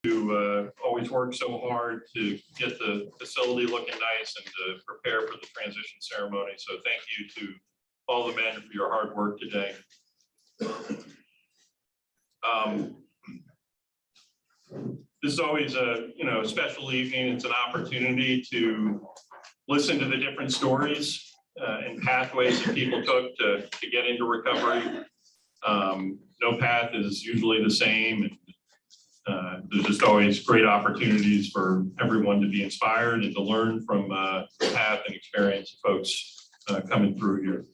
who always work so hard to get the facility looking nice and to prepare for the transition ceremony. So thank you to all the men for your hard work today. This is always a special evening. It's an opportunity to listen to the different stories and pathways that people took to get into recovery. No path is usually the same. There's just always great opportunities for everyone to be inspired and to learn from the path and experience of folks coming through here.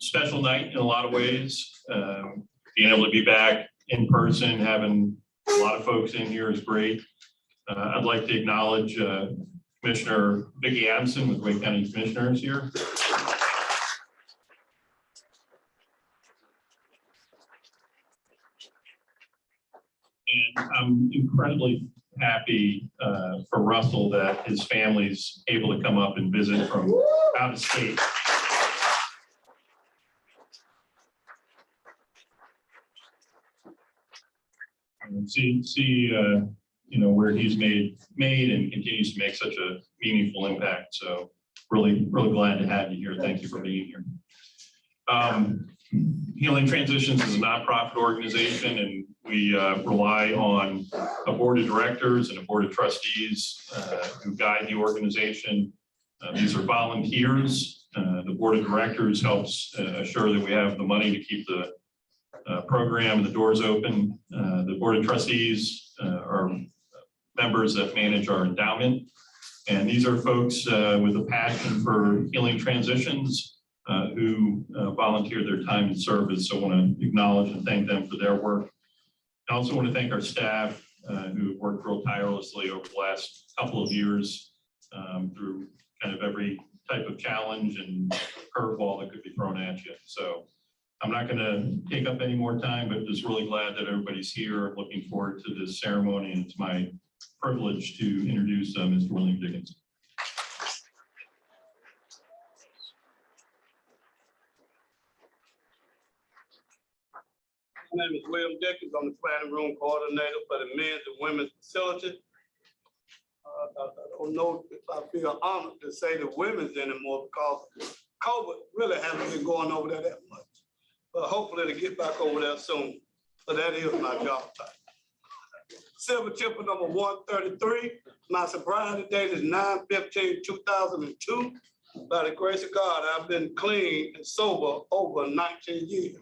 Special night in a lot of ways. Being able to be back in person, having a lot of folks in here is great. I'd like to acknowledge Commissioner Vicki Adamson with Wake County Commissioners here. And I'm incredibly happy for Russell that his family's able to come up and visit from out of state. And see where he's made and continues to make such a meaningful impact. So really glad to have you here. Thank you for being here. Healing Transitions is a nonprofit organization, and we rely on a board of directors and a board of trustees who guide the organization. These are volunteers. The board of directors helps assure that we have the money to keep the program and the doors open. The board of trustees are members that manage our endowment. And these are folks with a passion for healing transitions who volunteer their time and service. So I want to acknowledge and thank them for their work. I also want to thank our staff who have worked real tirelessly over the last couple of years through kind of every type of challenge and curveball that could be thrown at you. So I'm not going to take up any more time, but just really glad that everybody's here. Looking forward to this ceremony, and it's my privilege to introduce Mr. William Dickens. My name is William Dickens. I'm the planning room coordinator for the men's and women's facility. I don't know if I feel honored to say the women's anymore because COVID really hasn't been going over there that much. But hopefully to get back over there soon. But that is my job title. Silver Chipper number 133. My sobriety date is 9/15/2002. By the grace of God, I've been clean and sober over 19 years.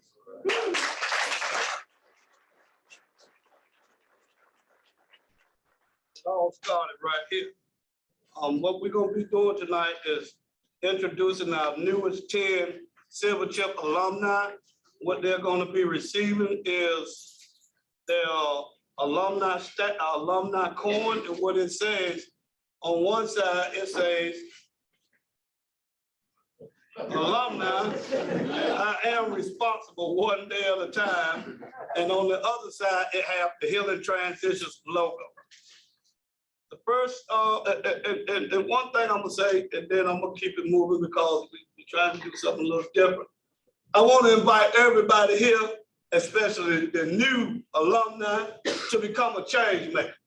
It all started right here. What we're going to be doing tonight is introducing our newest 10 Silver Chip alumni. What they're going to be receiving is their alumni coin, and what it says on one side, it says, alumni, I am responsible one day at a time. And on the other side, it has the Healing Transitions logo. The first, and one thing I'm gonna say, and then I'm gonna keep it moving because we're trying to do something a little different. I want to invite everybody here, especially the new alumni, to become a change maker.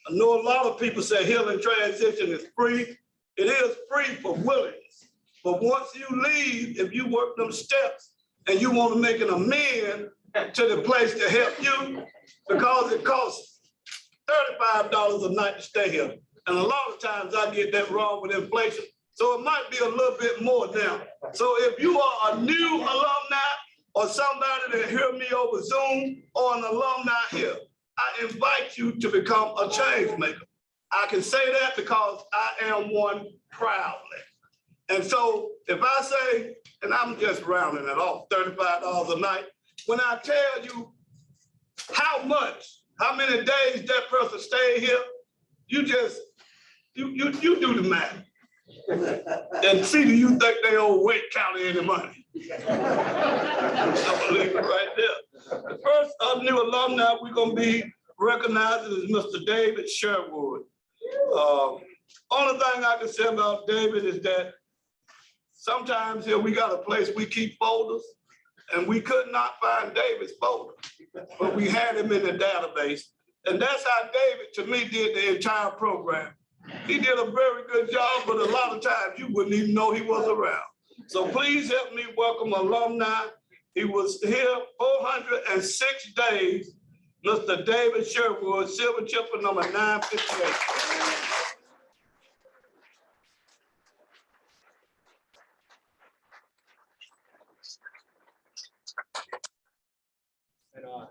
I know a lot of people say healing transition is free. It is free for willingness. But once you leave, if you work them steps and you want to make an amend to the place to help you, because it costs $35 a night to stay here. And a lot of times I get that wrong with inflation. So it might be a little bit more now. So if you are a new alumni or somebody that hear me over Zoom or an alumni here, I invite you to become a change maker. I can say that because I am one proudly. And so if I say, and I'm just rounding it off, $35 a night, when I tell you how many days that person stayed here, you do the math. And see, do you think they owe Wake County any money? I believe it right there. The first new alumni we're going to be recognizing is Mr. David Sherwood. Only thing I can say about David is that sometimes here we got a place we keep folders, and we could not find David's folder, but we had him in the database. And that's how David, to me, did the entire program. He did a very good job, but a lot of times you wouldn't even know he was around. So please help me welcome alumni. He was here 406 days. Mr. David Sherwood, silver chipper number 958.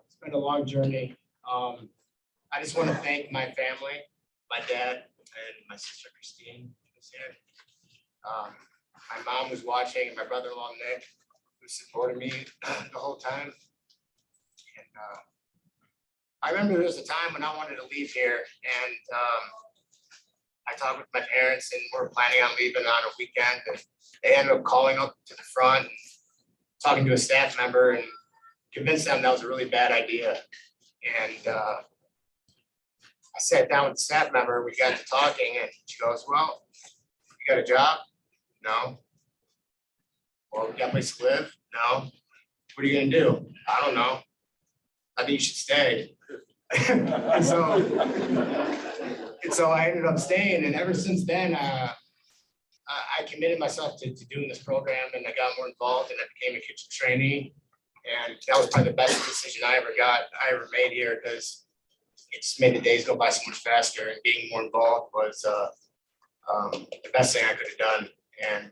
It's been a long journey. I just want to thank my family, my dad and my sister Christine who's here. My mom was watching, and my brother-in-law Nick, who supported me the whole time. And I remember there was a time when I wanted to leave here, and I talked with my parents, and we were planning on leaving on a weekend. And they ended up calling up to the front, and talking to a staff member, and convinced them that was a really bad idea. And I sat down with the staff member, we got to talking, and she goes, well, you got a job? No. Well, you got a place to live? No. What are you gonna do? I don't know. I think you should stay. and so I ended up staying, and ever since then, I committed myself to doing this program, and I got more involved, and I became a kitchen trainee. And that was probably the best decision I ever made here, because it just made the days go by so much faster, and being more involved was the best thing I could have done. And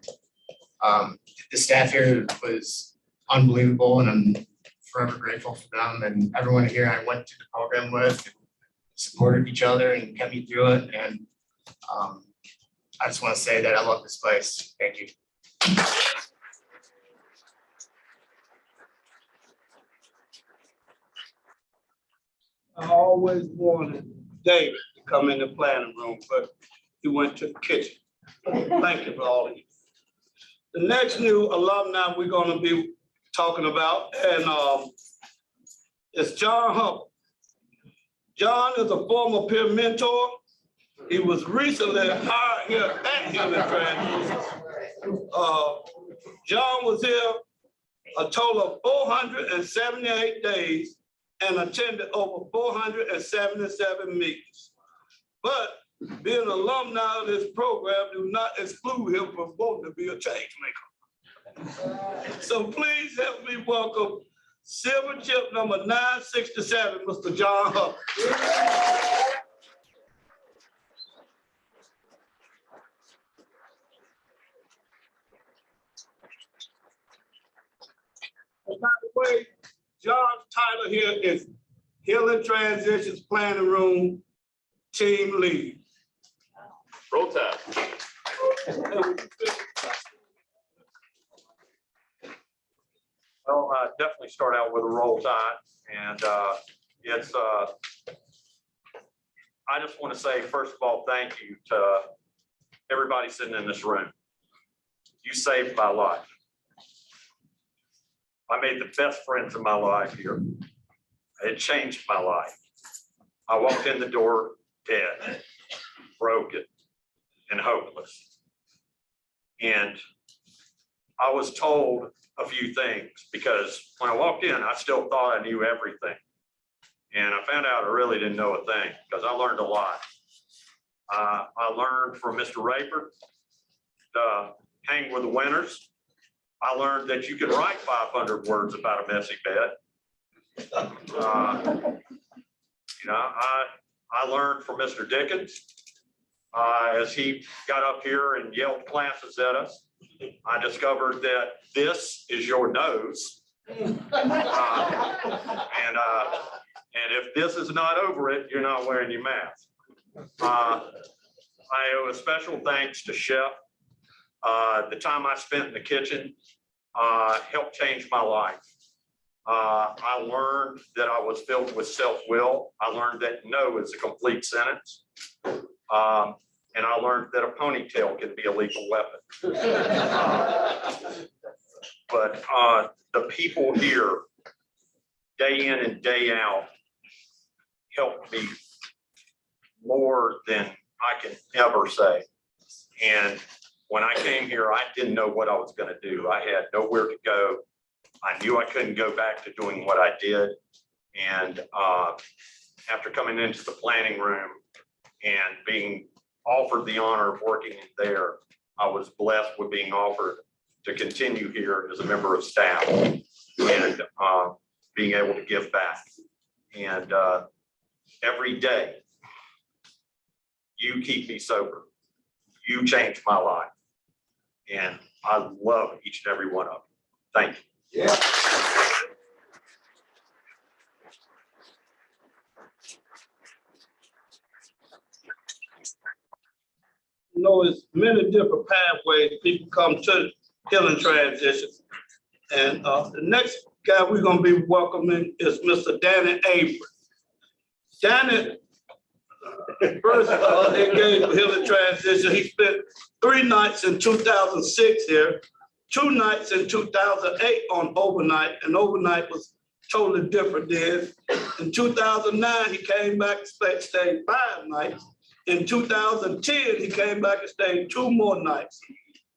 the staff here was unbelievable, and I'm forever grateful for them, and everyone here I went to the program with supported each other and kept me through it. And I just want to say that I love this place. Thank you. I always wanted David to come in the planning room, but he went to the kitchen. Thank you for all of you. The next new alumni we're gonna be talking about, and it's John Hubbard. John is a former peer mentor. He was recently hired here at Healing Transitions. John was here a total of 478 days and attended over 477 meetings. But being an alumni of this program do not exclude him from wanting to be a change maker. So please help me welcome silver chip number 967, Mr. John Hubbard. And by the way, John's title here is Healing Transitions Planning Room Team Lead. Roll tap. Well, definitely start out with a roll tide, and it's. I just want to say, first of all, thank you to everybody sitting in this room. You saved my life. I made the best friends of my life here. It changed my life. I walked in the door dead, broken, and hopeless. And I was told a few things, because when I walked in, I still thought I knew everything. And I found out I really didn't know a thing, because I learned a lot. I learned from Mr. Raper to hang with the winners. I learned that you can write 500 words about a messy bed. I learned from Mr. Dickens as he got up here and yelled classes at us. I discovered that this is your nose. And if this is not over it, you're not wearing your mask. I owe a special thanks to Chef. The time I spent in the kitchen helped change my life. I learned that I was filled with self-will. I learned that no is a complete sentence. And I learned that a ponytail can be a lethal weapon. But the people here, day in and day out, helped me more than I can ever say. And when I came here, I didn't know what I was going to do. I had nowhere to go. I knew I couldn't go back to doing what I did. And after coming into the planning room and being offered the honor of working in there, I was blessed with being offered to continue here as a member of staff and being able to give back. And every day, you keep me sober. You changed my life. And I love each and every one of you. Thank you. Yeah. You know, it's many different pathways people come to healing transitions. And the next guy we're gonna be welcoming is Mr. Danny Avery. Danny first engaged with healing transition. He spent 3 nights in 2006 here, 2 nights in 2008 on overnight, and overnight was totally different then. In 2009, he came back and stayed 5 nights. In 2010, he came back and stayed 2 more nights.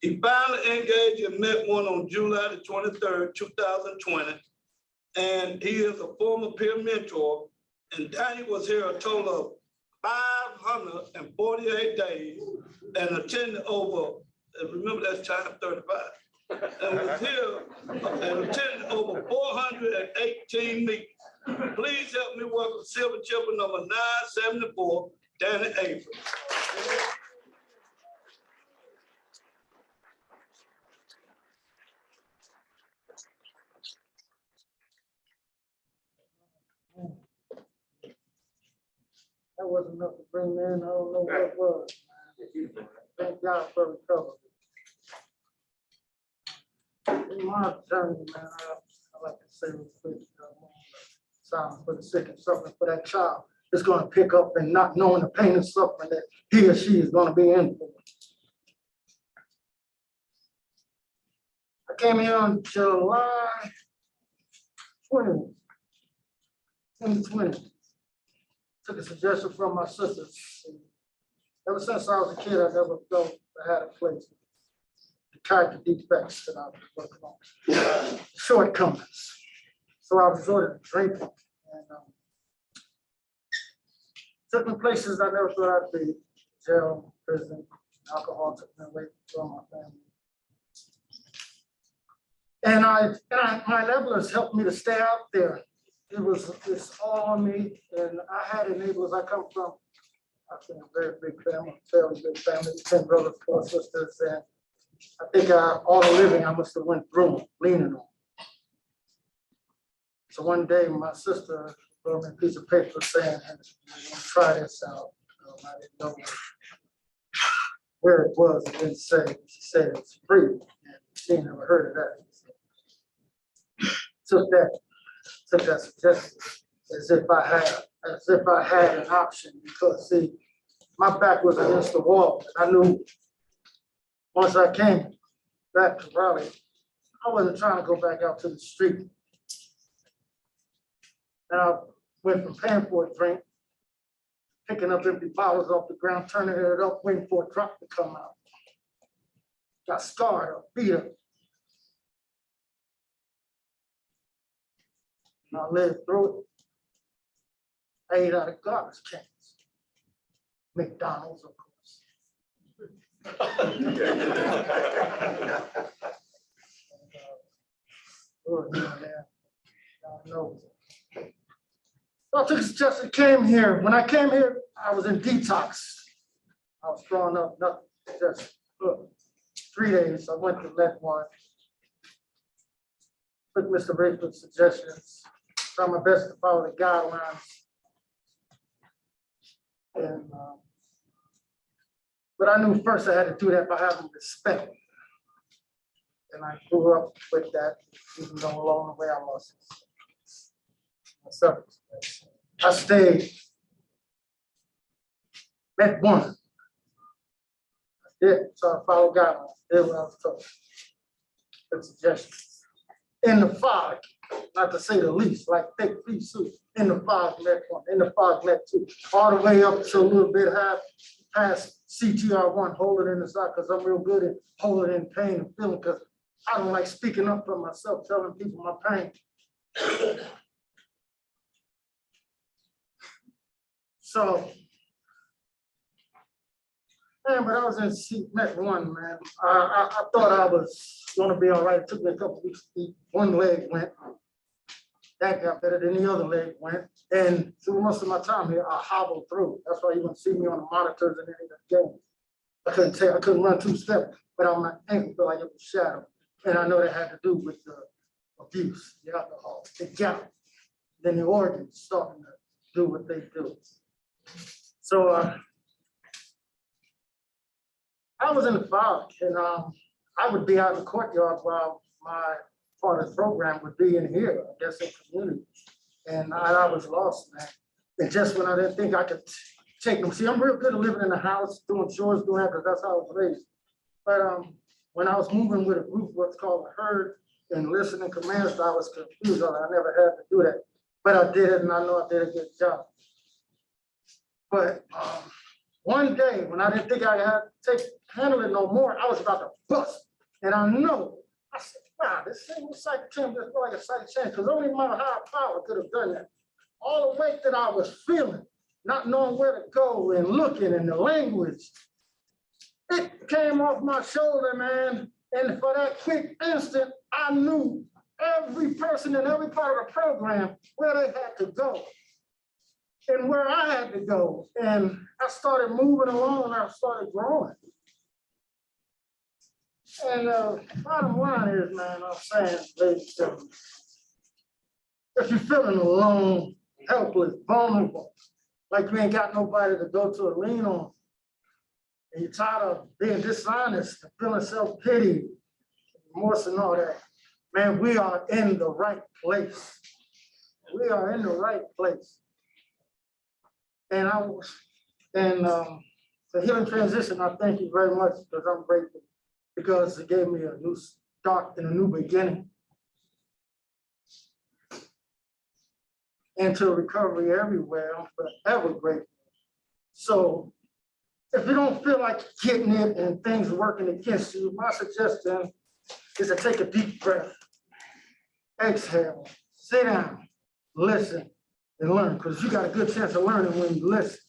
He finally engaged and met one on July the 23rd, 2020. And he is a former peer mentor. And Danny was here a total of 548 days and attended over, remember that's time 35. And was here and attended over 418 meetings. Please help me welcome Silver Chipper number 974, Danny Avery. That wasn't enough to bring me in. I don't know what it was. Thank God for recovery. In my journey, man, I like to say real quick, Psalms for the sick and suffering for that child is going to pick up and not knowing the pain and suffering that he or she is going to be in for. I came here on July 20, 2020. Took a suggestion from my sisters. Ever since I was a kid, I never felt I had a place to character defects that I was working on, shortcomings. So I resorted to drinking and took me places I never thought I'd be: jail, prison, alcohol took me away from my family. And my enablers helped me to stay out there. It's all on me, and I had enablers. I come from a very big family, fairly big family, 10 brothers, 4 sisters, and I think all the living I must have went through leaning on. So one day my sister wrote me a piece of paper saying, "Hey, I'm gonna try this out." I didn't know where it was. It didn't say. She said it's free, and she ain't never heard of that. So took that suggestion as if I had an option, because see, my back was against the wall. I knew once I came back to Raleigh, I wasn't trying to go back out to the street. And I went from paying for a drink, picking up empty bottles off the ground, turning it up, waiting for a truck to come out. Got scarred up, beat up. And I lived through it. I ate out of garbage cans. McDonald's, of course. So I took a suggestion, came here. When I came here, I was in detox. I was throwing up nothing, just 3 days. I went to Leadmore. Took Mr. Rayford's suggestions. Tried my best to follow the guidelines. And, but I knew first I had to do that by having respect. And I grew up with that, even though along the way I lost myself. I stayed, met one. I did, so I followed guidelines, did what I was told. Good suggestions. In the fog, not to say the least, like thick pea soup. In the fog, met one. In the fog, met two. All the way up to a little bit high, past CTR1, hold it in the side, because I'm real good at holding in pain and feeling, because I don't like speaking up for myself, telling people my pain. So, man, but I was in seat Met 1, man. I thought I was gonna be all right. It took me a couple weeks to eat. One leg went. That got better than the other leg went. And through most of my time here, I hobbled through. That's why you wouldn't see me on the monitors and any of the games. I couldn't run 2 steps, but on my ankle felt like it was shattered. And I know that had to do with the abuse, the alcohol, the gout, then the organs starting to do what they do. So I was in the fog, and I would be out in the courtyard while my part of the program would be in here, I guess, in community. And I was lost, man. And just when I didn't think I could take them, see, I'm real good at living in the house, doing chores, doing that, because that's how I was raised. But when I was moving with a group, what's called a herd, and listening commands, I was confused. I never had to do that, but I did it, and I know I did a good job. But one day, when I didn't think I had to handle it no more, I was about to bust. And I know, I said, wow, this ain't a psychic change, this like a psychic change, because only my higher power could have done that. All the weight that I was feeling, not knowing where to go and looking and the language, it came off my shoulder, man. And for that quick instant, I knew every person in every part of the program where they had to go and where I had to go. And I started moving along and I started growing. And bottom line is, man, I'm saying, ladies and gentlemen, if you're feeling alone, helpless, vulnerable, like you ain't got nobody to go to or lean on, and you're tired of being dishonest, feeling self-pity, remorse and all that, man, we are in the right place. We are in the right place. And the Healing Transition, I thank you very much, because I'm grateful, because it gave me a new start and a new beginning. And to recovery everywhere, I'm forever grateful. So if you don't feel like getting it and things working against you, my suggestion is to take a deep breath, exhale, sit down, listen, and learn, because you got a good chance of learning when you listen.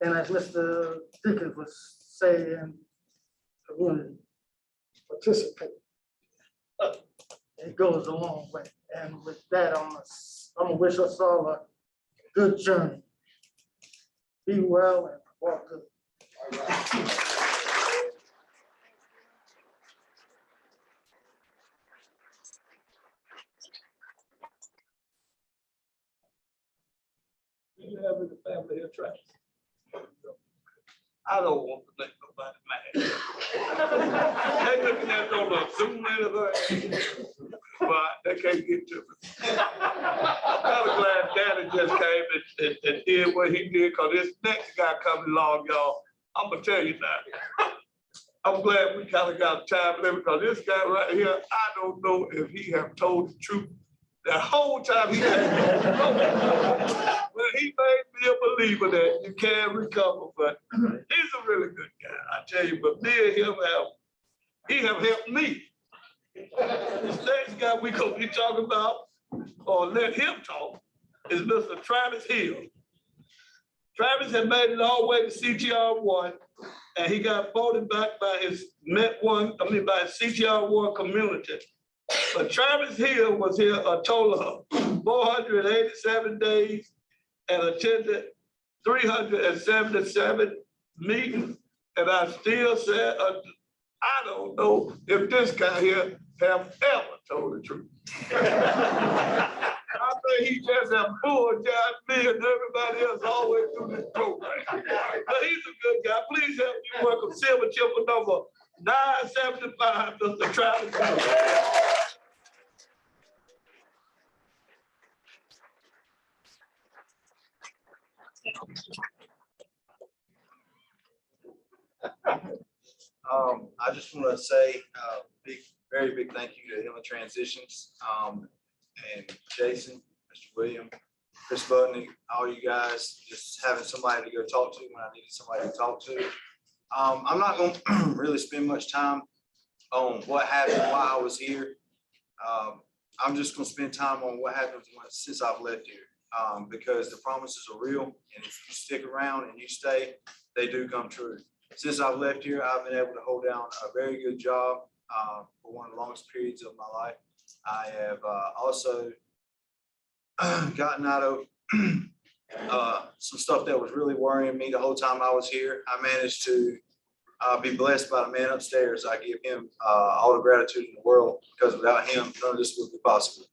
And as Mr. Dickens would say in community, participate. It goes a long way. And with that, I'm gonna wish us all a good journey. Be well and walk good. You have in the family here, Travis? I don't want to make nobody mad. They looking at it on the Zoom and everything, but they can't get to me. I'm kind of glad Daddy just came and did what he did, because this next guy coming along, y'all, I'm gonna tell you now. I'm glad we kind of got time with him, because this guy right here, I don't know if he have told the truth. The whole time he had well, he made me a believer that you can recover, but he's a really good guy, I tell you. But me and him he have helped me. This next guy we gonna be talking about, or let him talk, is Mr. Travis Hill. Travis had made it all the way to CTR1, and he got voted back by his by his CTR1 community. But Travis Hill was here a total of 487 days and attended 377 meetings. And I still said, I don't know if this guy here have ever told the truth. I think he just have bullshit me and everybody else all the way through this program. But he's a good guy. Please help me welcome Silver Chipper number 975, Mr. Travis Hill. I just want to say very big thank you to Healing Transitions, and Jason, Mr. William, Chris Budney, all you guys, just having somebody to go talk to when I needed somebody to talk to. I'm not going to really spend much time on what happened while I was here. I'm just going to spend time on what happened since I've left here. because the promises are real, and if you stick around and you stay, they do come true. Since I've left here, I've been able to hold down a very good job for one of the longest periods of my life. I have also gotten out of some stuff that was really worrying me the whole time I was here. I managed to be blessed by the man upstairs. I give him all the gratitude in the world, because without him, none of this would be possible.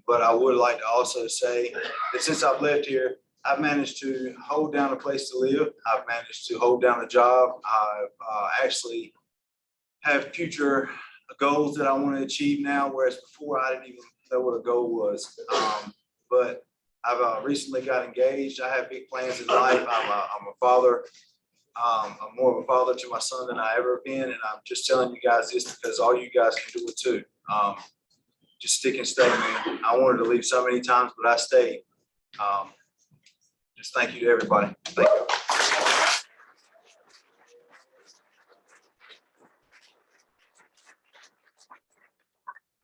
But I would like to also say that since I've left here, I've managed to hold down a place to live. I've managed to hold down a job. I've actually have future goals that I want to achieve now, whereas before I didn't even know what a goal was. But I've recently got engaged. I have big plans in life. I'm a father. I'm more of a father to my son than I ever been, and I'm just telling you guys this because all you guys can do it too. Just stick and stay, man. I wanted to leave so many times, but I stayed. Just thank you to everybody. Thank you.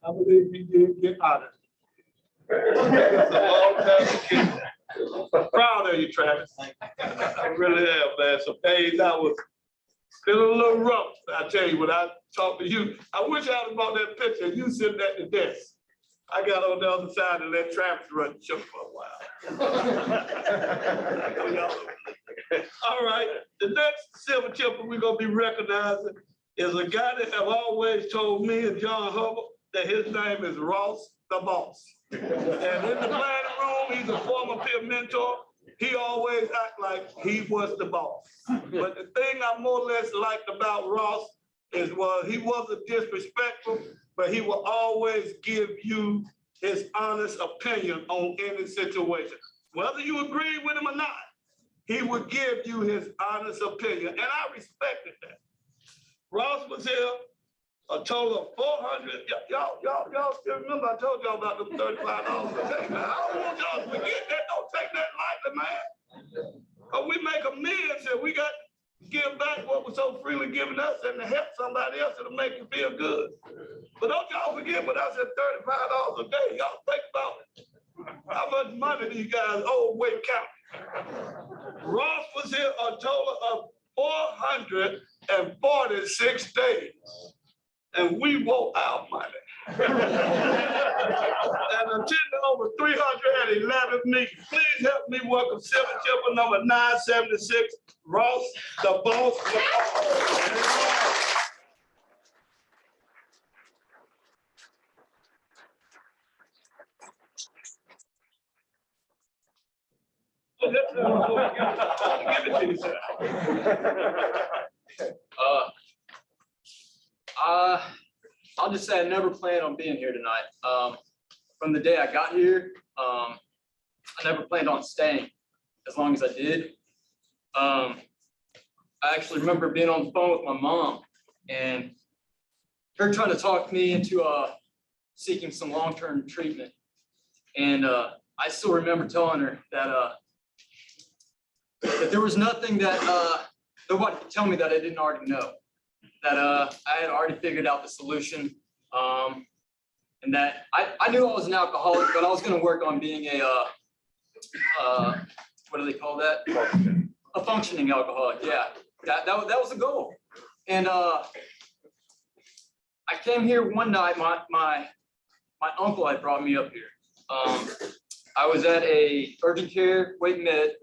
I believe he did get out of it. It's a long time to get. Proud of you, Travis. I really am, man. Some days I was feeling a little rough. I tell you, when I talked to you, I wish I had brought that picture of you sitting at the desk. I got on the other side and let Travis run the show for a while. All right, the next silver chipper we're gonna be recognizing is a guy that have always told me and John Hubbard that his name is Ross the Boss. And in the planning room, he's a former peer mentor. He always act like he was the boss. But the thing I more or less liked about Ross is, well, he wasn't disrespectful, but he will always give you his honest opinion on any situation. Whether you agree with him or not, he would give you his honest opinion, and I respected that. Ross was here a total of 400. Y'all still remember I told y'all about the $35 a day. Man, I don't want y'all to forget that. Don't take that lightly, man. But we make amends and we got to give back what was so freely given us and to help somebody else and to make you feel good. But don't y'all forget when I said $35 a day, y'all think about how much money these guys owe Wake County. Ross was here a total of 446 days. And we want our money. And attending over 311 meetings. Please help me welcome silver chipper number 976, Ross the Boss. Give it to you, sir. I'll just say I never planned on being here tonight. From the day I got here, I never planned on staying as long as I did. I actually remember being on the phone with my mom and her trying to talk me into seeking some long-term treatment. And I still remember telling her that there was nothing that nobody could tell me that I didn't already know. That I had already figured out the solution, and that I knew I was an alcoholic, but I was going to work on being a what do they call that? A functioning alcoholic. Yeah, that was the goal. And I came here one night. My uncle had brought me up here. I was at a urgent care Wake Med,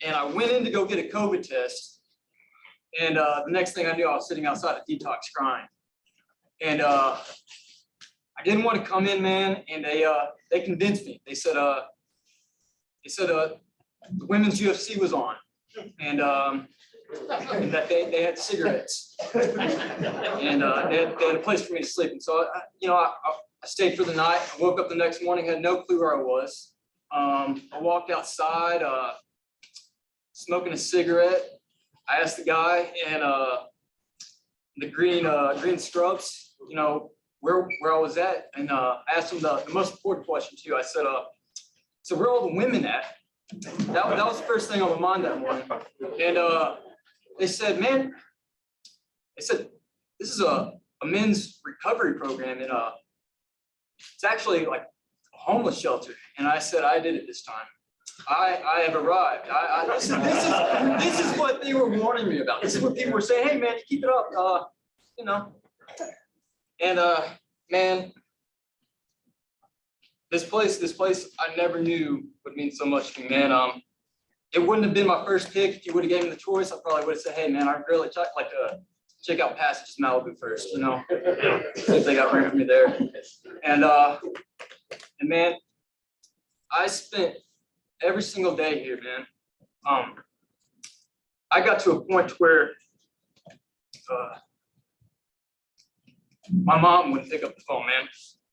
and I went in to go get a COVID test. And the next thing I knew, I was sitting outside a detox crying. And I didn't want to come in, man. And they convinced me. They said the women's UFC was on, and that they had cigarettes, and they had a place for me to sleep. And so I stayed for the night. I woke up the next morning, had no clue where I was. I walked outside, smoking a cigarette. I asked the guy in the green scrubs, where I was at, and I asked him the most important question too. I said, so where are all the women at? That was the first thing on my mind that morning. And they said, man, this is a men's recovery program, and it's actually like a homeless shelter. And I said, I did it this time. I have arrived. This is what they were warning me about. This is what people were saying, hey, man, you keep it up, you know. And, man, this place I never knew would mean so much to me, man. It wouldn't have been my first pick. If you would have given me the choice, I probably would have said, hey, man, I'd really like to check out Passages Malibu first, you know, see if they got room for me there. And man, I spent every single day here, man. I got to a point where my mom wouldn't pick up the phone, man.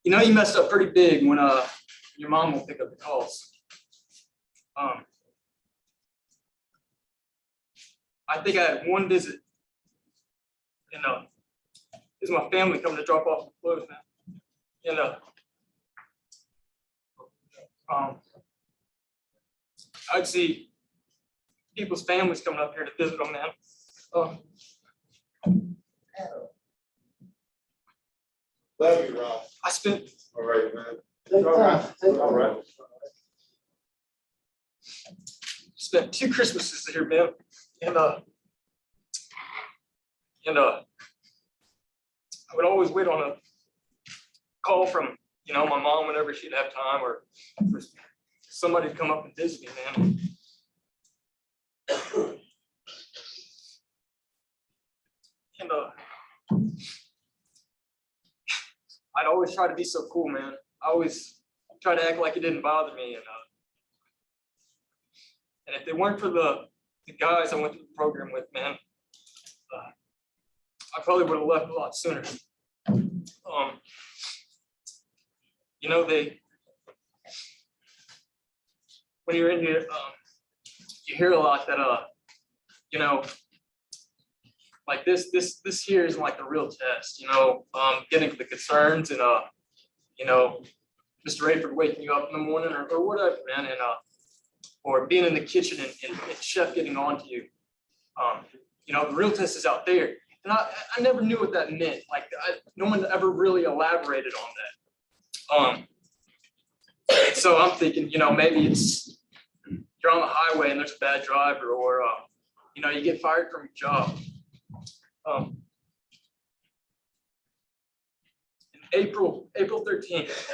You know, you messed up pretty big when your mom won't pick up the calls. I think I had one visit, and this is my family coming to drop off the clothes, man. And I'd see people's families coming up here to visit them, man. Love you, Rob. I spent All right, man. Take time, take All right. spent 2 Christmases here, man. And I would always wait on a call from, you know, my mom whenever she'd have time, or for somebody to come up and visit me, man. And I'd always try to be so cool, man. I always try to act like it didn't bother me. And if they weren't for the guys I went through the program with, man, I probably would have left a lot sooner. You know, when you're in here, you hear a lot that, you know, like this here isn't like the real test, you know, getting to the concerns and, you know, Mr. Rayford waking you up in the morning or whatever, man, and, or being in the kitchen and chef getting on to you. You know, the real test is out there. And I never knew what that meant. Like, no one ever really elaborated on that. So I'm thinking, you know, maybe it's you're on the highway and there's a bad driver, or, you know, you get fired from your job. April 13th,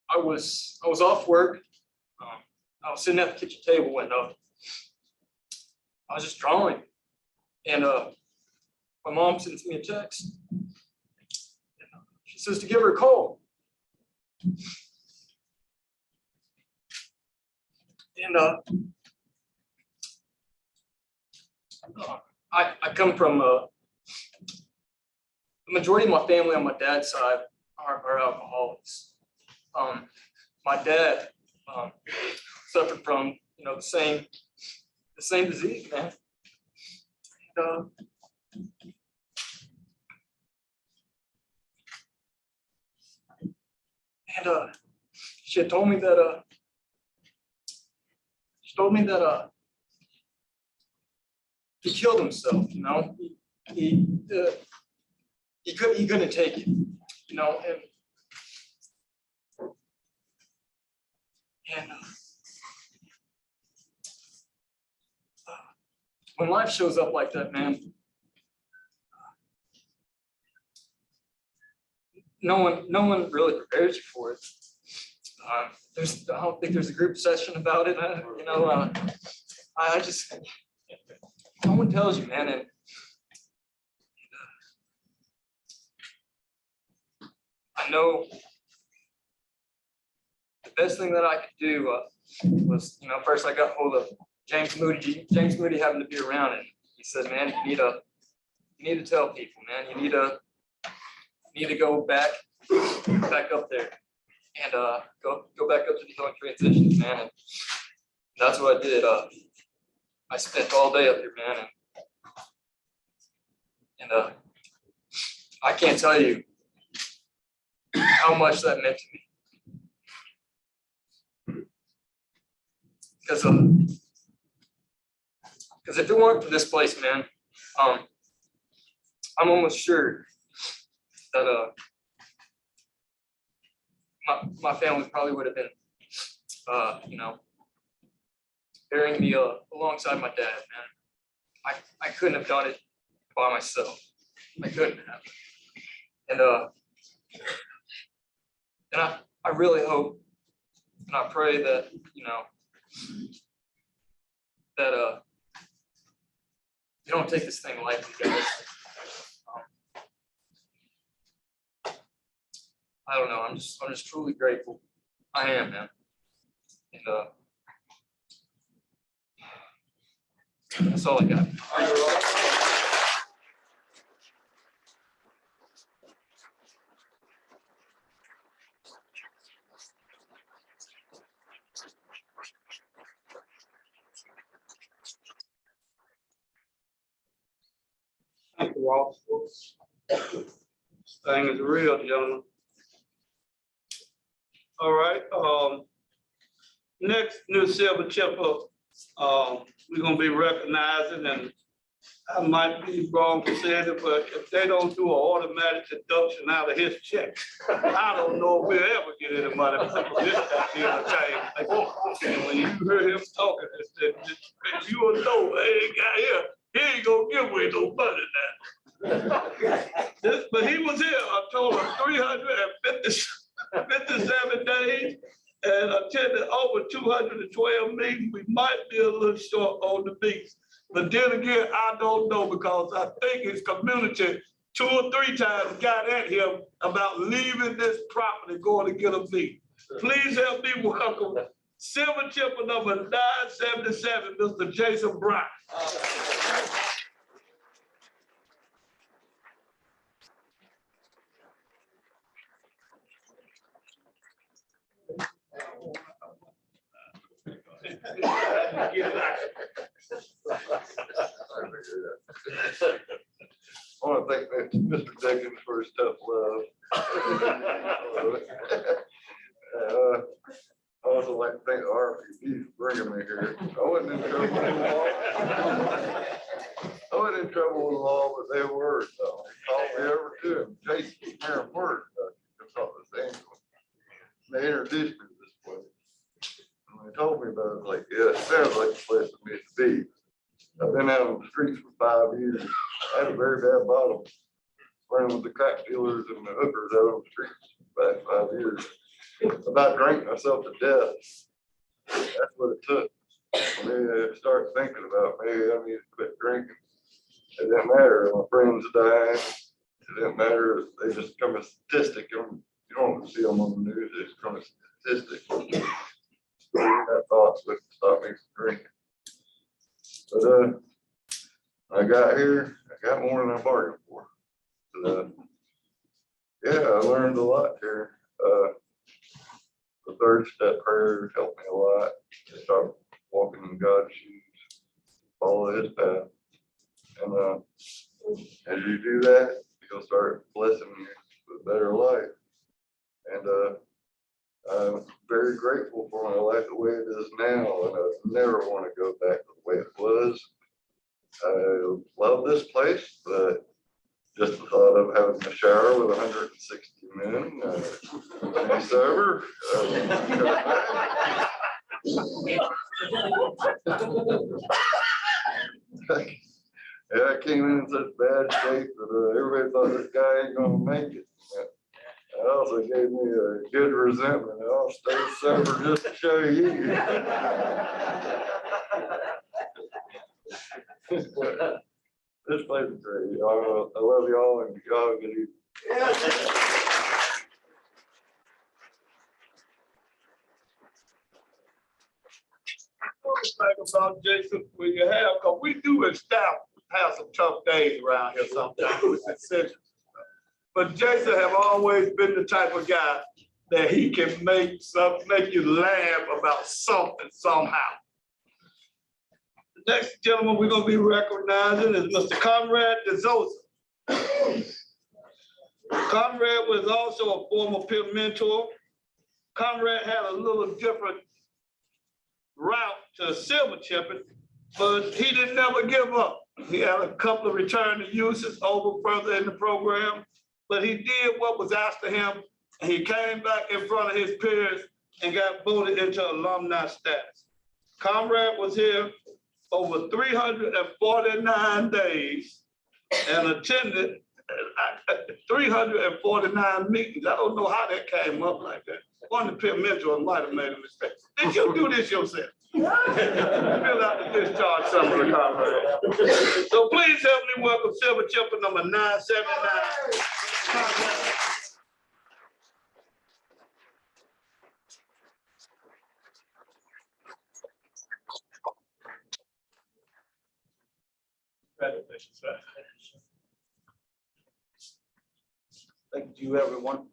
I was off work. I was sitting at the kitchen table and I was just drawing, and my mom sends me a text. She says to give her a call. And I come from the majority of my family on my dad's side are alcoholics. My dad suffered from, you know, the same disease, man. And she had told me that he killed himself, you know. He couldn't take it, you know, and when life shows up like that, man, no one really prepares you for it. I don't think there's a group session about it. You know, I just, no one tells you, man. And I know the best thing that I could do was, you know, first I got hold of James Moody. James Moody happened to be around, and he said, man, you need to tell people, man, you need to go back up there and go back up to the Healing Transitions, man. And that's what I did. I spent all day up here, man, and I can't tell you how much that meant to me. Because if it weren't for this place, man, I'm almost sure that my family probably would have been, you know, burying me alongside my dad, man. I couldn't have done it by myself. I couldn't have. And I really hope and I pray that, you know, that you don't take this thing lightly, guys. I don't know. I'm just truly grateful. I am, man. And that's all I got. Thank you, Ross. This thing is real, gentlemen. All right, next new silver chipper, we're gonna be recognizing, and I might be wrong for saying it, but if they don't do an automatic deduction out of his check, I don't know if we'll ever get any money from this entertainment. And when you heard him talking, you will know, hey, guy here, he ain't gonna give away no money now. But he was here, I told him 357 days and attended over 212 meetings. We might be a little short on the beats. But then again, I don't know, because I think his community 2 or 3 times got at him about leaving this property, going to get a meeting. Please help me welcome silver chipper number 977, Mr. Jason Bryant. I want to thank Mr. Dickens for his tough love. I also like to thank the RPD for bringing me here. I wasn't in trouble with the law. I wasn't in trouble with the law, but they were. So they called me over to him. Jason was here in work. They introduced me to this place. And they told me about it, I was like, yeah, it sounds like the place for me to be. I've been out on the streets for 5 years. I had a very bad bottom. Running with the crack dealers and the hookers out on the streets for the past 5 years. About drank myself to death. That's what it took. For me to start thinking about maybe I need to quit drinking. It didn't matter if my friends died. It didn't matter if they just become a statistic. You don't see them on the news, they just become a statistic. That thoughts would stop me from drinking. But I got here, I got more than I bargained for. But, yeah, I learned a lot here. The third step prayer helped me a lot to start walking in God's shoes, follow his path. And as you do that, he'll start blessing you with a better life. And I'm very grateful for my life the way it is now, and I never want to go back to the way it was. I love this place, but just the thought of having a shower with 160 men, sober. Yeah, I came in such bad shape that everybody thought this guy ain't gonna make it. It also gave me a good resentment. I'll stay sober just to show you. This place is great. I love y'all, and y'all have a good evening. Think about Jason when you have, because we do have some tough days around here sometimes with decisions. But Jason have always been the type of guy that he can make you laugh about something somehow. The next gentleman we're gonna be recognizing is Mr. Conrad DeZosa. Conrad was also a former peer mentor. Conrad had a little different route to silver chipping, but he didn't never give up. He had a couple of return to uses over further in the program, but he did what was asked of him, and he came back in front of his peers and got voted into alumni status. Conrad was here over 349 days and attended 349 meetings. I don't know how that came up like that. One of the peer mentors might have made a mistake. Did you do this yourself? Fill out the discharge summary, Conrad. So please help me welcome Silver Chipper number 979. Congratulations, sir. Thank you, everyone.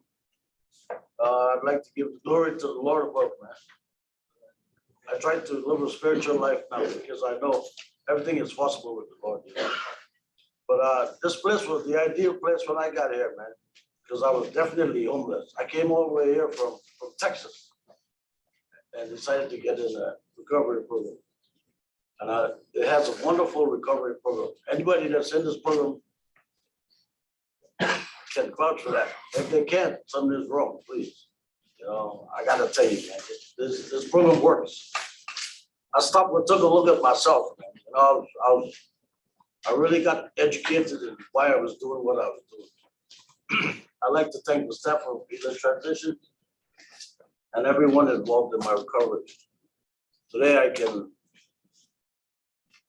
I'd like to give the glory to the Lord above, man. I try to live a spiritual life now because I know everything is possible with the Lord. You know? But this place was the ideal place when I got here, man, because I was definitely homeless. I came all the way here from Texas and decided to get in a recovery program. And it has a wonderful recovery program. Anybody that's in this program can vouch for that. If they can't, something is wrong, please. You know, I gotta tell you, man, this program works. I stopped and took a look at myself, man. You know, I really got educated in why I was doing what I was doing. I'd like to thank the staff of Healing Transition and everyone involved in my recovery. Today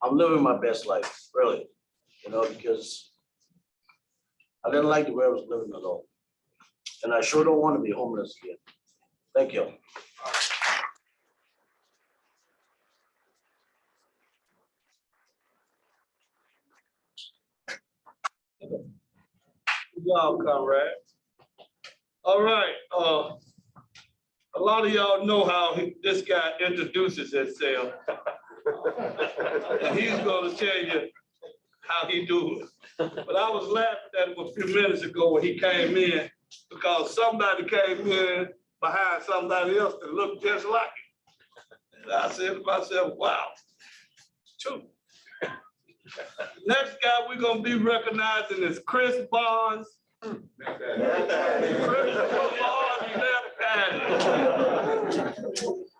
I'm living my best life, really, you know, because I didn't like the way I was living at all. And I sure don't want to be homeless again. Thank you. Good job, Conrad. All right, a lot of y'all know how this guy introduces himself. And he's gonna tell you how he do it. But I was laughing at him a few minutes ago when he came in because somebody came in behind somebody else that looked just like him. And I said to myself, wow, it's true. Next guy we're gonna be recognizing is Chris Barnes.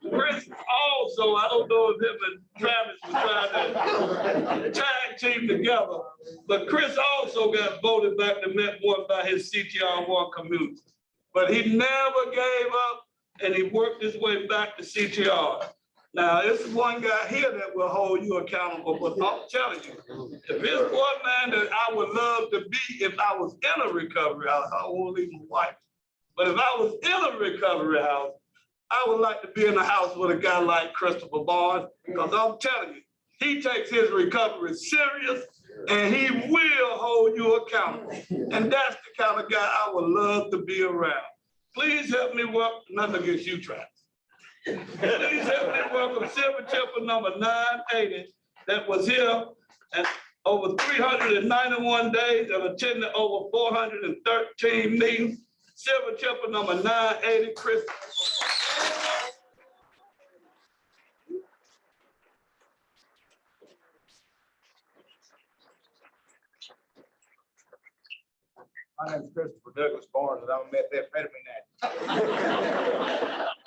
Chris also, I don't know if him and Travis were trying to tag team together, but Chris also got voted back to Met One by his CTR1 community. But he never gave up and he worked his way back to CTR. Now, it's one guy here that will hold you accountable, but I'm telling you, if there's one man that I would love to be if I was in a recovery house, I won't leave my wife. But if I was in a recovery house, I would like to be in a house with a guy like Christopher Barnes, because I'm telling you, he takes his recovery serious and he will hold you accountable. And that's the kind of guy I would love to be around. Please help me welcome, nothing against you, Travis. Please help me welcome Silver Chipper number 980 that was here and over 391 days and attended over 413 meetings. Silver Chipper number 980, Chris. My name is Christopher Douglas Barnes, and I'm a methamphetamine addict.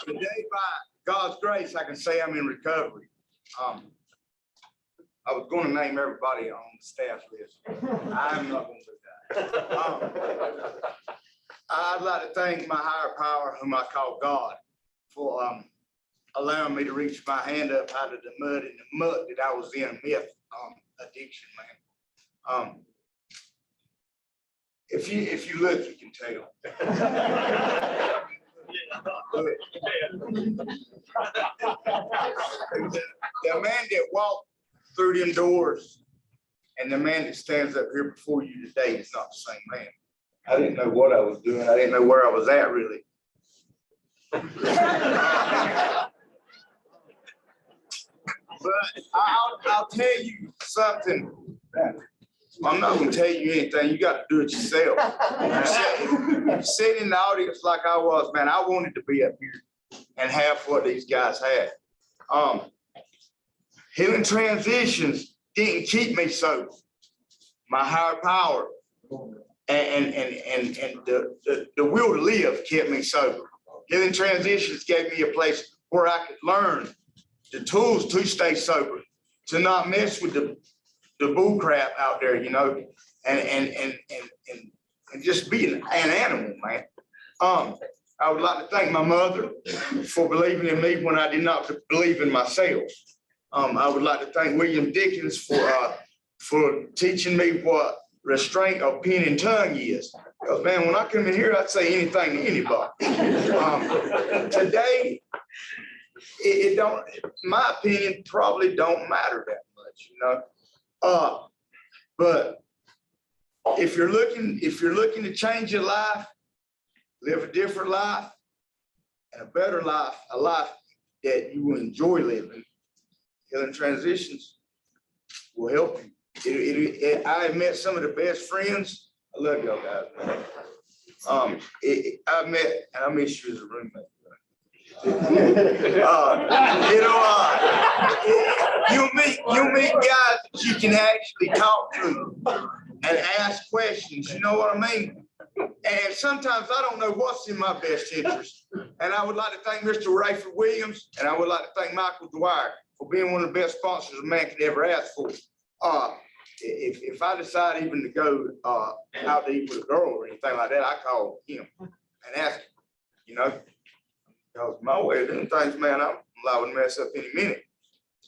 Today, by God's grace, I can say I'm in recovery. I was going to name everybody on the staff list. I'm not going to do that. I'd like to thank my higher power, whom I call God, for allowing me to reach my hand up out of the mud that I was in, meth addiction, man. If you look, you can tell. The man that walked through them doors and the man that stands up here before you today is not the same man. I didn't know what I was doing. I didn't know where I was at, really. But I'll tell you something. I'm not gonna tell you anything. You got to do it yourself. Sitting in the audience like I was, man, I wanted to be up here and have what these guys had. Healing Transitions didn't keep me sober. My higher power and the will to live kept me sober. Healing Transitions gave me a place where I could learn the tools to stay sober, to not mess with the bull crap out there, you know, and just be an animal, man. I would like to thank my mother for believing in me when I did not believe in myself. I would like to thank William Dickens for teaching me what restraint of pen and tongue is. Because man, when I come in here, I'd say anything to anybody. Today, it don't, my opinion probably don't matter that much, you know. But if you're looking to change your life, live a different life, and a better life, a life that you will enjoy living, Healing Transitions will help you. I have met some of the best friends. I love y'all guys, man. I met, and I miss you as a roommate. You meet guys that you can actually talk to and ask questions. You know what I mean? And sometimes I don't know what's in my best interest. And I would like to thank Mr. Rayford Williams, and I would like to thank Michael Dwyer for being one of the best sponsors a man could ever ask for. If I decide even to go out to eat with a girl or anything like that, I call him and ask him, you know, because my way of doing things, man, I'm liable to mess up any minute.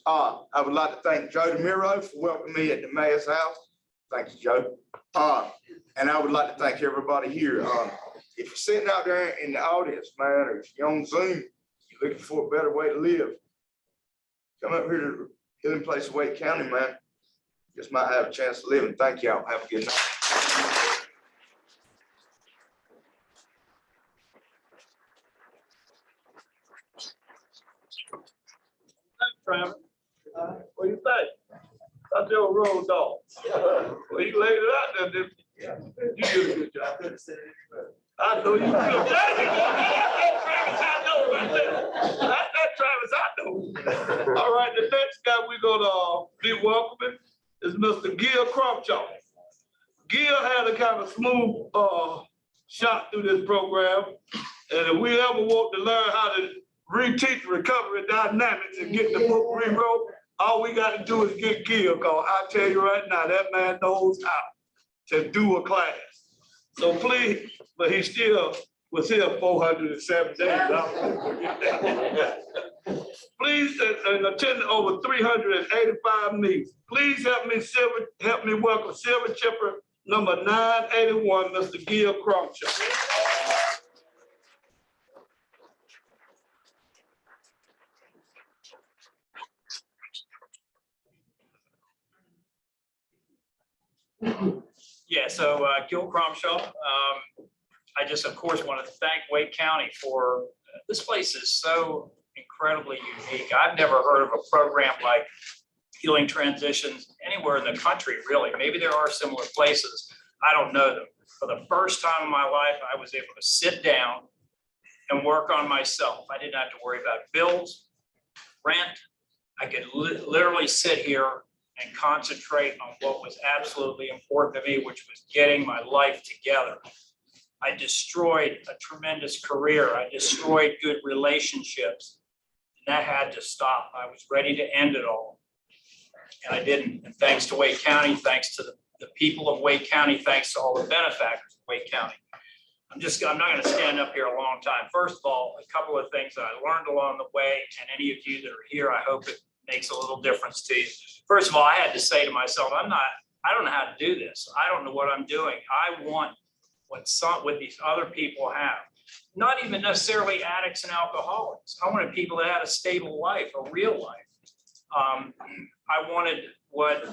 I would like to thank Joe DeMiro for welcoming me at the mayor's house. Thank you, Joe. And I would like to thank everybody here. If you're sitting out there in the audience, man, or if you're on Zoom, you're looking for a better way to live, come up here to Healing Place of Wake County, man. Just might have a chance to live, and thank y'all. Have a good night. Thanks, Travis. What do you think? That's your road dog. Well, you laid it out there, didn't you? You did a good job. I know you did. Travis, I know right there. That's Travis, I know. All right, the next guy we're gonna be welcoming is Mr. Gil Crumshaw. Gil had a kind of smooth shot through this program. And if we ever want to learn how to reteach recovery dynamics and get the book rewrote, all we got to do is get Gil, because I tell you right now, that man knows how to do a class. So please, but he still was here 407 days. Please, and attended over 385 meetings. Please help me welcome Silver Chipper number 981, Mr. Gil Crumshaw. Yeah, so Gil Crumshaw. I just, of course, want to thank Wake County for, this place is so incredibly unique. I've never heard of a program like Healing Transitions anywhere in the country, really. Maybe there are similar places. I don't know them. For the first time in my life, I was able to sit down and work on myself. I didn't have to worry about bills, rent. I could literally sit here and concentrate on what was absolutely important to me, which was getting my life together. I destroyed a tremendous career. I destroyed good relationships. And that had to stop. I was ready to end it all. And I didn't. And thanks to Wake County, thanks to the people of Wake County, thanks to all the benefactors of Wake County. I'm not going to stand up here a long time. First of all, a couple of things that I learned along the way, and any of you that are here, I hope it makes a little difference to you. First of all, I had to say to myself, I don't know how to do this. I don't know what I'm doing. I want what these other people have. Not even necessarily addicts and alcoholics. I wanted people that had a stable life, a real life. I wanted what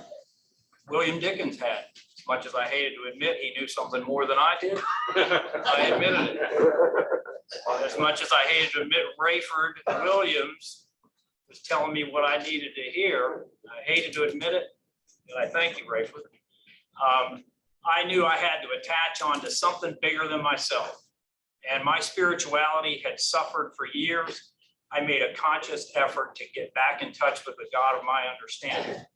William Dickens had. As much as I hated to admit he knew something more than I did, I admitted it. As much as I hated to admit Rayford Williams was telling me what I needed to hear, I hated to admit it, and I thank you, Rayford. I knew I had to attach on to something bigger than myself. And my spirituality had suffered for years. I made a conscious effort to get back in touch with the God of my understanding. And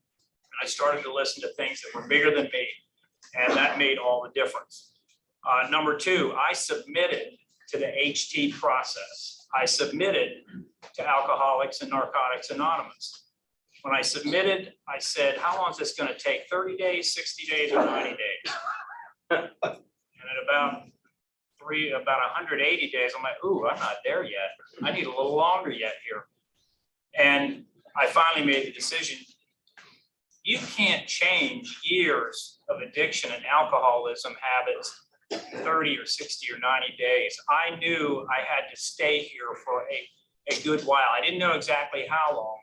I started to listen to things that were bigger than me. And that made all the difference. Number two, I submitted to the HT process. I submitted to Alcoholics and Narcotics Anonymous. When I submitted, I said, how long is this going to take? 30 days, 60 days, or 90 days? And at about 180 days, I'm like, ooh, I'm not there yet. I need a little longer yet here. And I finally made the decision. You can't change years of addiction and alcoholism habits in 30 or 60 or 90 days. I knew I had to stay here for a good while. I didn't know exactly how long.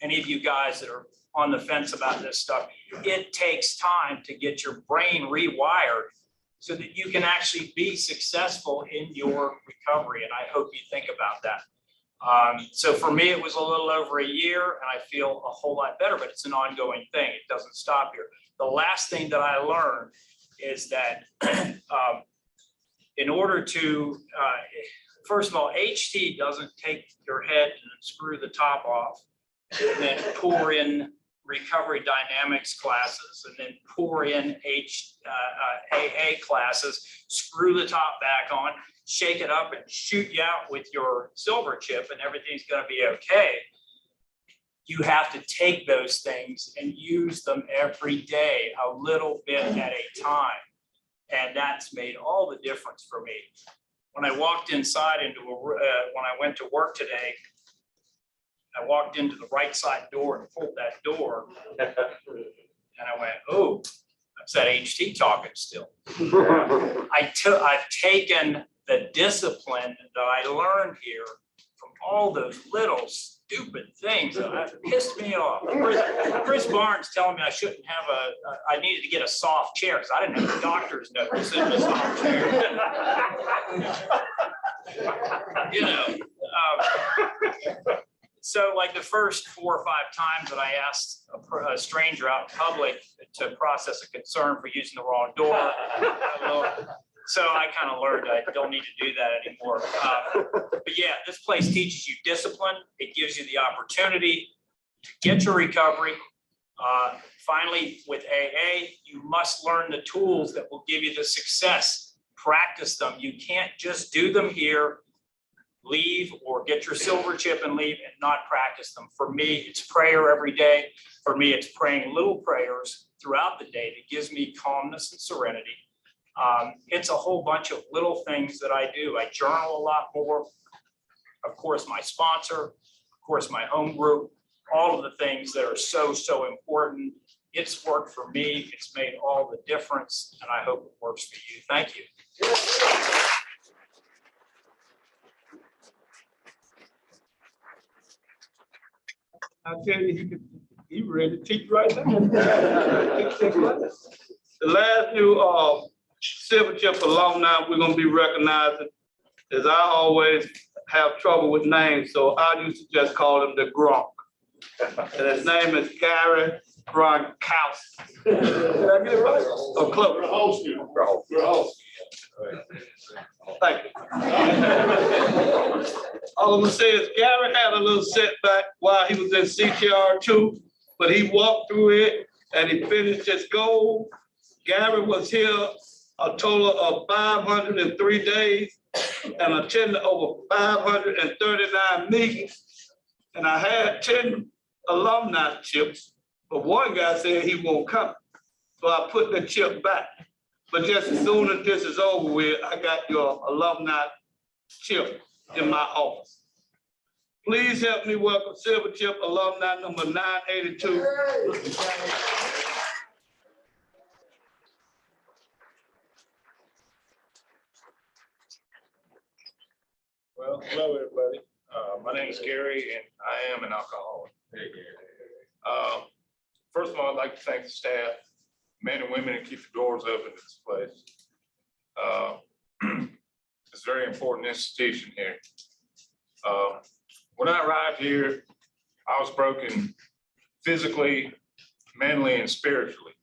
Any of you guys that are on the fence about this stuff, it takes time to get your brain rewired so that you can actually be successful in your recovery. And I hope you think about that. So for me, it was a little over a year and I feel a whole lot better, but it's an ongoing thing. It doesn't stop here. The last thing that I learned is that in order to, first of all, HT doesn't take your head and screw the top off and then pour in recovery dynamics classes and then pour in AA classes, screw the top back on, shake it up and shoot you out with your silver chip and everything's going to be okay. You have to take those things and use them every day, a little bit at a time. And that's made all the difference for me. When I walked inside when I went to work today, I walked into the right side door and pulled that door. And I went, oh, that's that HT talking still. I've taken the discipline that I learned here from all those little stupid things that pissed me off. Chris Barnes telling me I shouldn't have I needed to get a soft chair because I didn't have a doctor's note to sit in a soft chair. You know, so like the first 4 or 5 times that I asked a stranger out in public to process a concern for using the wrong door, so I kind of learned I don't need to do that anymore. But yeah, this place teaches you discipline. It gives you the opportunity to get your recovery. Finally, with AA, you must learn the tools that will give you the success. Practice them. You can't just do them here, leave, or get your silver chip and leave and not practice them. For me, it's prayer every day. For me, it's praying little prayers throughout the day that gives me calmness and serenity. It's a whole bunch of little things that I do. I journal a lot more. Of course, my sponsor, of course, my home group, all of the things that are so, so important. It's worked for me. It's made all the difference, and I hope it works for you. Thank you. I tell you, he ready to teach right now. The last new Silver Chip alumni we're gonna be recognizing is I always have trouble with names, so I used to just call him the Gronk. And his name is Gary Gronkowski. Did I get it right? Oh, close. Thank you. All I'm gonna say is Gary had a little setback while he was in CTR2, but he walked through it and he finished his goal. Gary was here a total of 503 days and attended over 539 meetings. And I had 10 alumni chips, but one guy said he won't come. So I put the chip back. But just as soon as this is over with, I got your alumni chip in my office. Please help me welcome Silver Chip alumni number 982. Well, hello, everybody. My name is Gary, and I am an alcoholic. First of all, I'd like to thank the staff, men and women, and keep the doors open to this place. It's a very important institution here. When I arrived here, I was broken physically, mentally, and spiritually.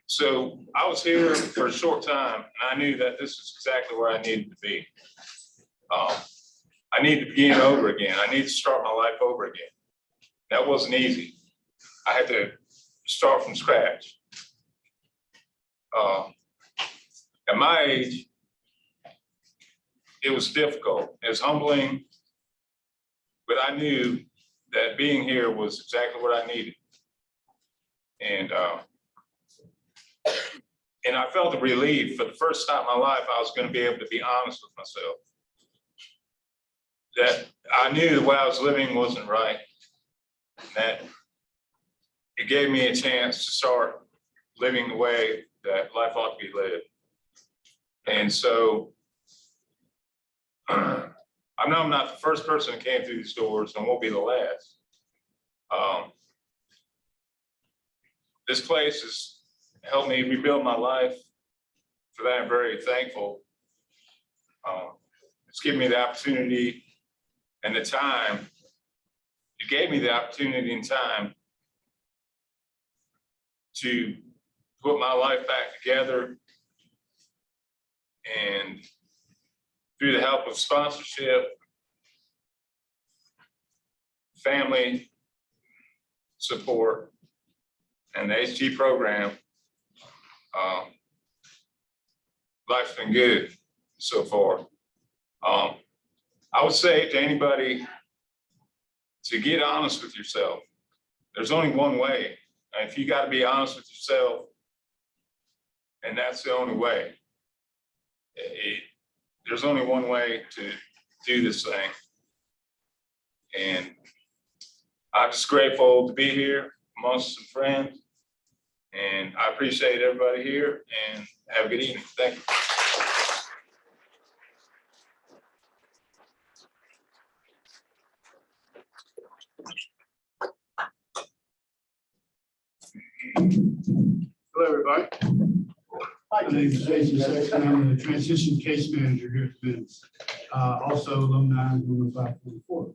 So I was here for a short time, and I knew that this is exactly where I needed to be. I need to begin over again. I need to start my life over again. That wasn't easy. I had to start from scratch. At my age, it was difficult, it's humbling, but I knew that being here was exactly what I needed. And I felt the relief for the first time in my life, I was going to be able to be honest with myself. That I knew the way I was living wasn't right. That it gave me a chance to start living the way that life ought to be lived. And so I know I'm not the first person that came through these doors and won't be the last. This place has helped me rebuild my life. For that, I'm very thankful. It's given me the opportunity and the time. It gave me the opportunity and time to put my life back together. And through the help of sponsorship, family support, and the HG program, life's been good so far. I would say to anybody to get honest with yourself. There's only one way. And if you got to be honest with yourself, and that's the only way. There's only one way to do this thing. And I'm just grateful to be here amongst some friends. And I appreciate everybody here and have a good evening. Thank you. Hello, everybody. My name is Jason Sexton. I'm the transition case manager here at Vince. Also alumni in 544.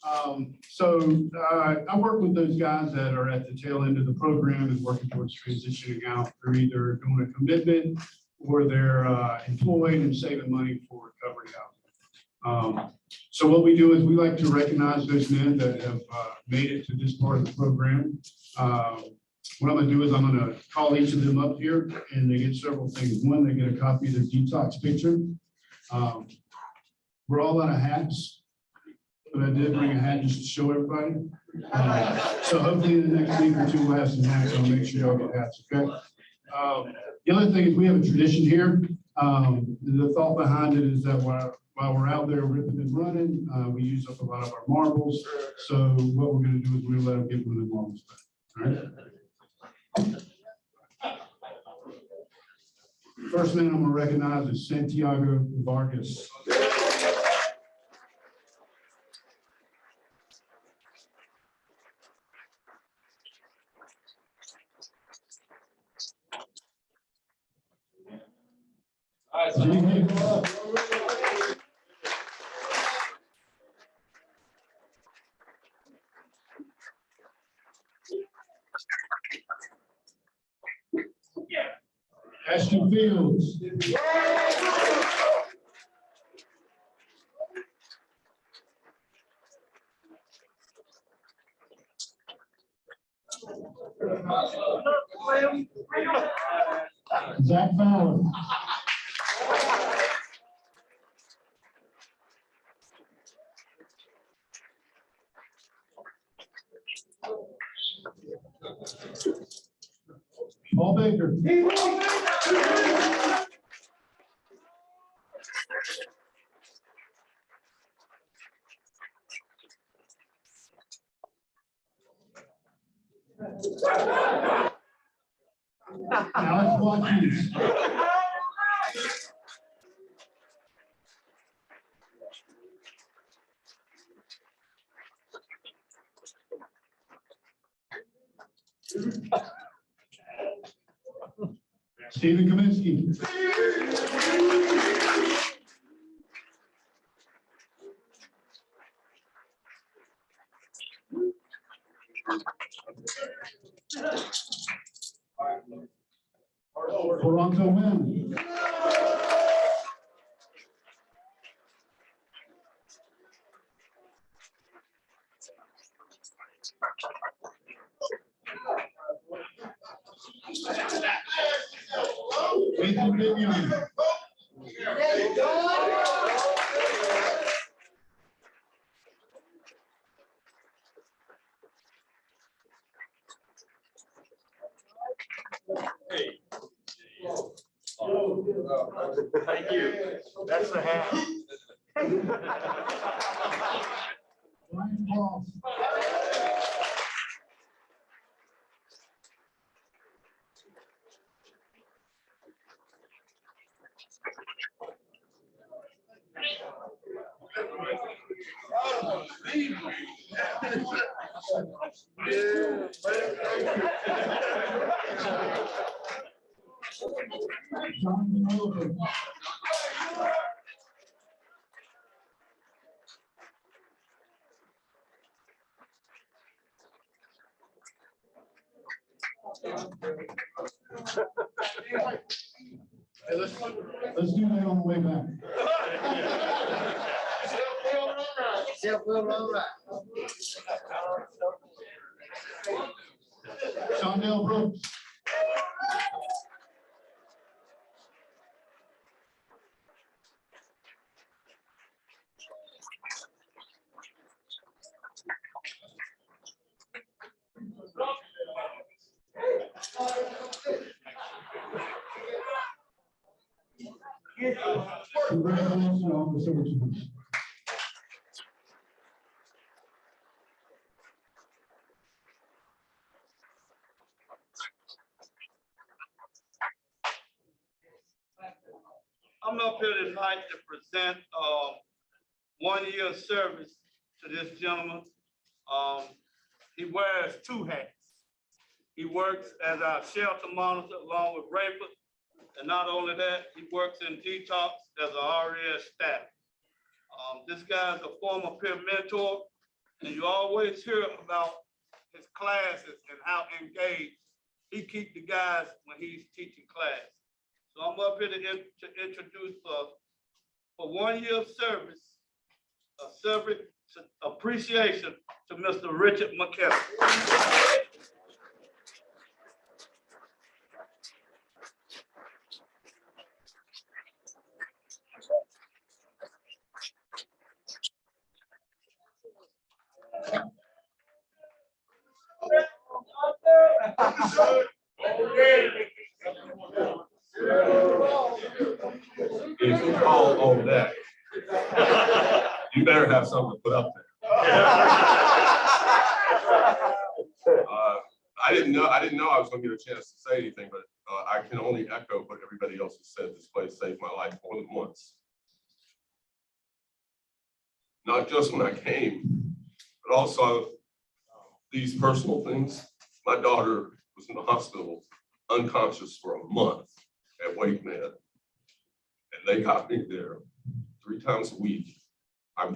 I work with those guys that are at the tail end of the program and working towards transitioning out. They're either doing a commitment or they're employed and saving money for recovery housing. So what we do is we like to recognize those men that have made it to this part of the program. What I'm gonna do is I'm gonna call each of them up here and they get several things. One, they get a copy of their detox picture. We're all out of hats, but I did bring a hat just to show everybody. So hopefully in the next week or two, we'll have some hats. I'll make sure y'all get hats, okay? The other thing is we have a tradition here. The thought behind it is that while we're out there ripping and running, we use up a lot of our marbles. So what we're gonna do is we'll let them get one of the marbles back, all right? First man I'm gonna recognize is Santiago Vargas. Ashton Fields. Zach Fowler. Paul Baker. Alex Watkins. Stephen Kaminsky. Toronto win. Nathan Vivian. Thank you. That's the hat. Ryan Paul. John Miller. Hey, let's do that on the way back. Shondell Brooks. Congratulations, Officer Richards. I'm up here tonight to present 1 year service to this gentleman. He wears 2 hats. He works as our shelter monitor along with Rayford. And not only that, he works in detox as a RES staff. This guy is a former peer mentor, and you always hear about his classes and how engaged he keeps the guys when he's teaching class. So I'm up here to introduce for 1 year of service, a service appreciation to Mr. Richard McKenna. If you call on that, you better have something to put up there. I didn't know I was gonna get a chance to say anything, but I can only echo what everybody else has said. This place saved my life more than once. Not just when I came, but also these personal things. My daughter was in the hospital unconscious for a month at Wake Med. And they got me there 3 times a week. I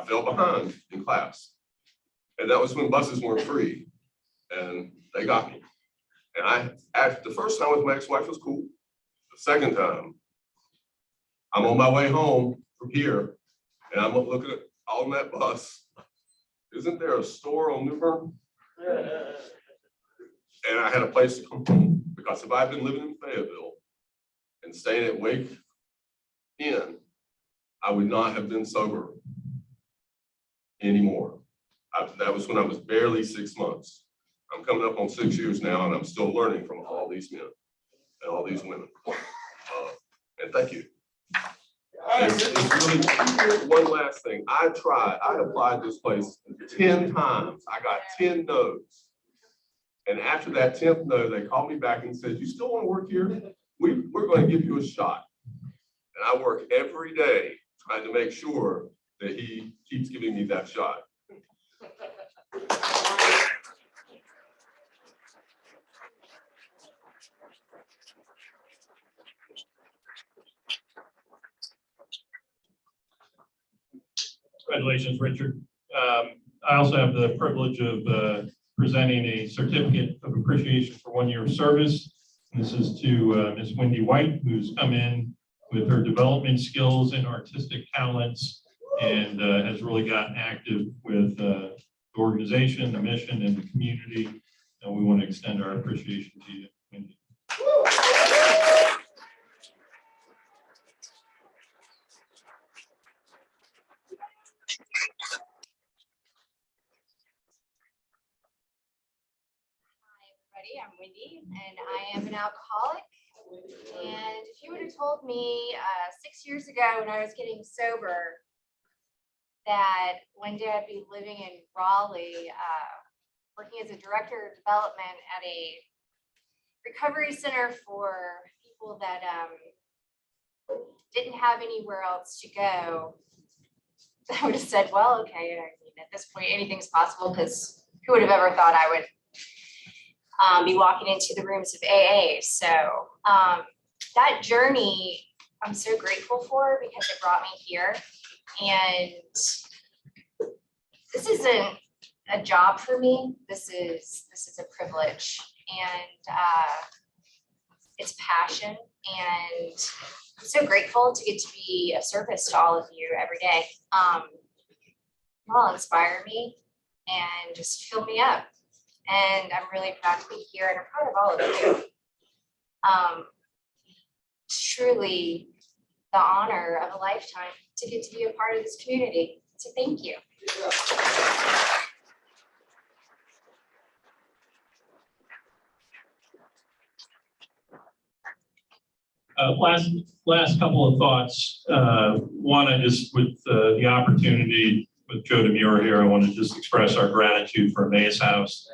fell behind in class. And that was when buses weren't free. And they got me. And the first time with my ex-wife was cool. The second time, I'm on my way home from here, and I'm looking at on that bus. Isn't there a store on New Bern? And I had a place to come home, because if I'd been living in Fayetteville and staying at Wake Inn, I would not have been sober anymore. That was when I was barely 6 months. I'm coming up on 6 years now, and I'm still learning from all these men and all these women. And thank you. It's really one last thing. I applied this place 10 times. I got 10 no's. And after that 10th no, they called me back and said, "You still want to work here? We're going to give you a shot." And I work every day trying to make sure that he keeps giving me that shot. Congratulations, Richard. I also have the privilege of presenting a certificate of appreciation for 1 year of service. And this is to Ms. Wendy White, who's come in with her development skills and artistic talents and has really gotten active with the organization, the mission, and the community. And we want to extend our appreciation to you, Wendy. Wendy, and I am an alcoholic. And if you would have told me 6 years ago when I was getting sober that one day I'd be living in Raleigh, working as a director of development at a recovery center for people that didn't have anywhere else to go, I would have said, well, okay, I mean, at this point, anything's possible, because who would have ever thought I would be walking into the rooms of AA? So that journey, I'm so grateful for, because it brought me here. And this isn't a job for me. This is a privilege, and it's passion. And I'm so grateful to get to be of service to all of you every day. You all inspire me and just fill me up. And I'm really proud to be here, and I'm proud of all of you. Truly the honor of a lifetime to get to be a part of this community. So thank you. Last couple of thoughts. One, I just, with the opportunity with Joe Demure here, I want to just express our gratitude for Emmaus House.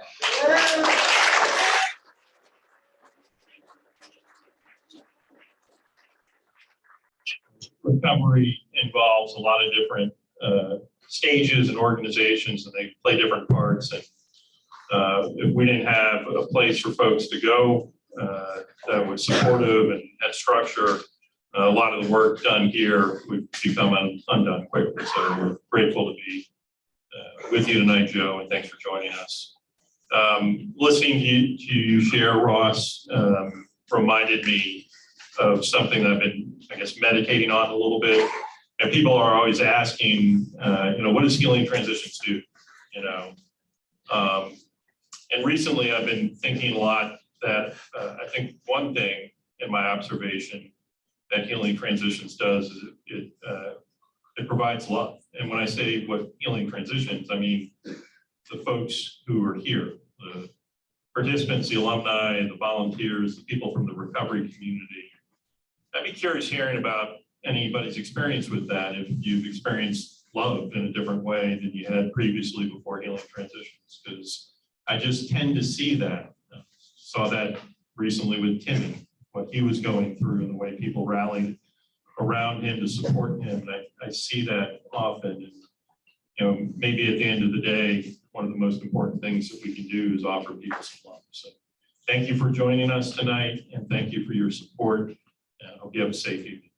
Recovery involves a lot of different stages and organizations, and they play different parts. And if we didn't have a place for folks to go that was supportive and had structure, a lot of the work done here would become undone quickly. So we're grateful to be with you tonight, Joe, and thanks for joining us. Listening to you share, Ross, reminded me of something that I've been, I guess, meditating on a little bit. And people are always asking, what does Healing Transitions do? And recently I've been thinking a lot that I think one thing in my observation that Healing Transitions does is it provides love. And when I say what Healing Transitions, I mean the folks who are here, the participants, the alumni, the volunteers, the people from the recovery community. I'd be curious hearing about anybody's experience with that, if you've experienced love in a different way than you had previously before Healing Transitions, because I just tend to see that. Saw that recently with Timmy, what he was going through and the way people rallied around him to support him. And I see that often. And, maybe at the end of the day, one of the most important things that we can do is offer people some love. So thank you for joining us tonight, and thank you for your support. I hope you have a safe evening.